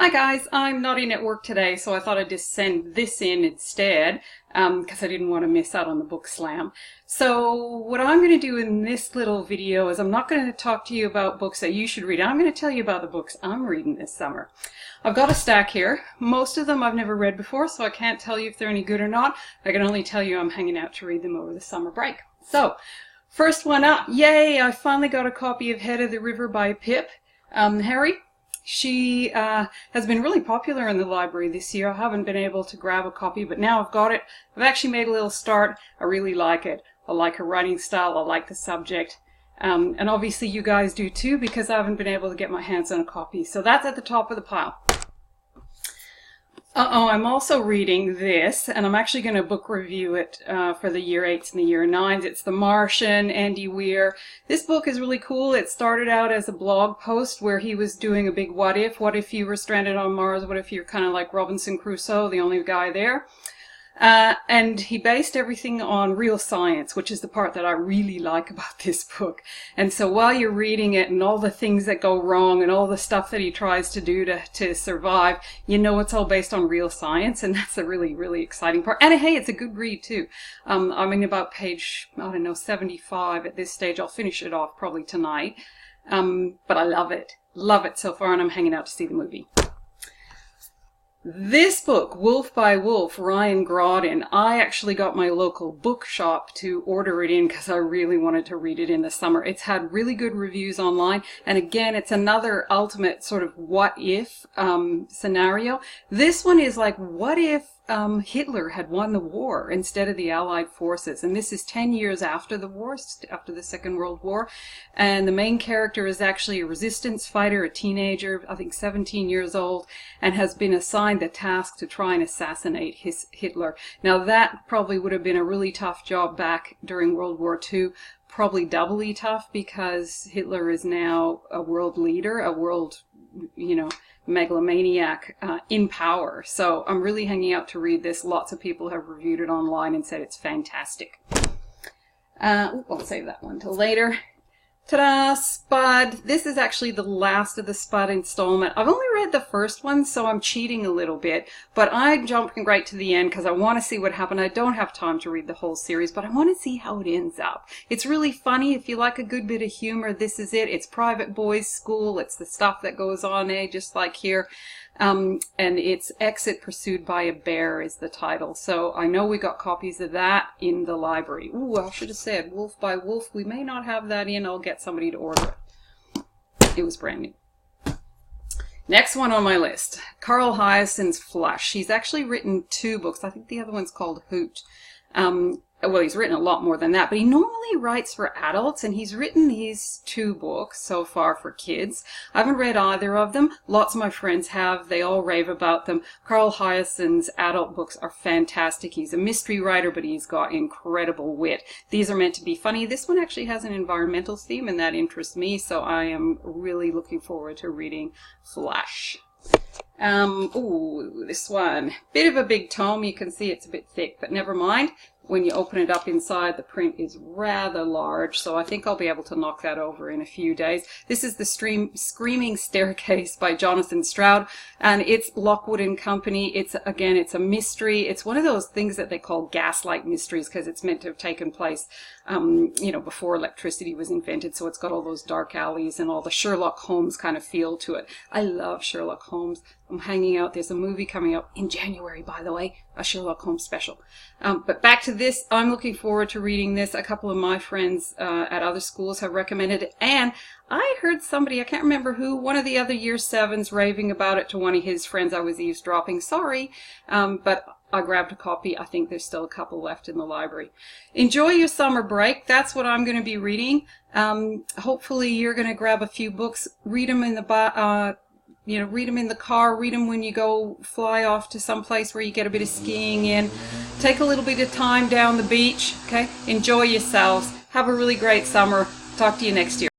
Hi guys, I'm not in at work today, so I thought I'd just send this in instead, because I didn't want to miss out on the book slam. So what I'm going to do in this little video is I'm not going to talk to you about books that you should read. I'm going to tell you about the books I'm reading this summer. I've got a stack here. Most of them I've never read before, so I can't tell you if they're any good or not. I can only tell you I'm hanging out to read them over the summer break. So, first one up, yay! I finally got a copy of Head of the River by Pip Harry. She has been really popular in the library this year. I haven't been able to grab a copy, but now I've got it. I've actually made a little start. I really like it. I like her writing style. I like the subject. And obviously you guys do too, because I haven't been able to get my hands on a copy. So that's at the top of the pile. I'm also reading this, and I'm actually going to book review it for the year 8s and the year 9s. It's The Martian, Andy Weir. This book is really cool. It started out as a blog post where he was doing a big what if. What if you were stranded on Mars? What if you're kind of like Robinson Crusoe, the only guy there? And he based everything on real science, which is the part that I really like about this book. And so while you're reading it and all the things that go wrong and all the stuff that he tries to do to survive, you know it's all based on real science, and that's a really, really exciting part. And hey, it's a good read too. I'm in about page, 75 at this stage. I'll finish it off probably tonight. But I love it. Love it so far, and I'm hanging out to see the movie. This book, Wolf by Wolf, Ryan Grodin, I actually got my local bookshop to order it in because I really wanted to read it in the summer. It's had really good reviews online, and again, it's another ultimate sort of what if scenario. This one is like, what if Hitler had won the war instead of the Allied forces? And this is 10 years after the war, after the Second World War. And the main character is actually a resistance fighter, a teenager, I think 17 years old, and has been assigned the task to try and assassinate Hitler. Now that probably would have been a really tough job back during World War II. Probably doubly tough because Hitler is now a world leader, a world, megalomaniac in power. So I'm really hanging out to read this. Lots of people have reviewed it online and said it's fantastic. I'll save that one till later. Ta-da! Spud. This is actually the last of the Spud installment. I've only read the first one, so I'm cheating a little bit, but I'm jumping right to the end because I want to see what happened. I don't have time to read the whole series, but I want to see how it ends up. It's really funny. If you like a good bit of humor, this is it. It's private boys' school. It's the stuff that goes on, just like here. And it's Exit Pursued by a Bear is the title. So I know we got copies of that in the library. Ooh, I should have said Wolf by Wolf. We may not have that in. I'll get somebody to order it. It was brand new. Next one on my list, Carl Hiaasen's Flush. He's actually written 2 books. I think the other one's called Hoot. Well, he's written a lot more than that, but he normally writes for adults, and he's written these 2 books so far for kids. I haven't read either of them. Lots of my friends have. They all rave about them. Carl Hiaasen's adult books are fantastic. He's a mystery writer, but he's got incredible wit. These are meant to be funny. This one actually has an environmental theme, and that interests me, so I am really looking forward to reading Flush. This one. Bit of a big tome. You can see it's a bit thick, but never mind. When you open it up inside, the print is rather large, so I think I'll be able to knock that over in a few days. This is The Screaming Staircase by Jonathan Stroud, and it's Lockwood and Company. It's a mystery. It's one of those things that they call gaslight mysteries because it's meant to have taken place, before electricity was invented, so it's got all those dark alleys and all the Sherlock Holmes kind of feel to it. I love Sherlock Holmes. I'm hanging out. There's a movie coming out in January, by the way, a Sherlock Holmes special. But back to this, I'm looking forward to reading this. A couple of my friends at other schools have recommended it, and I heard somebody, I can't remember who, one of the other year 7s raving about it to one of his friends. I was eavesdropping, sorry, but I grabbed a copy. I think there's still a couple left in the library. Enjoy your summer break. That's what I'm going to be reading. Hopefully you're going to grab a few books, read them in the read them in the car, read them when you go fly off to some place where you get a bit of skiing in. Take a little bit of time down the beach, okay? Enjoy yourselves. Have a really great summer. Talk to you next year.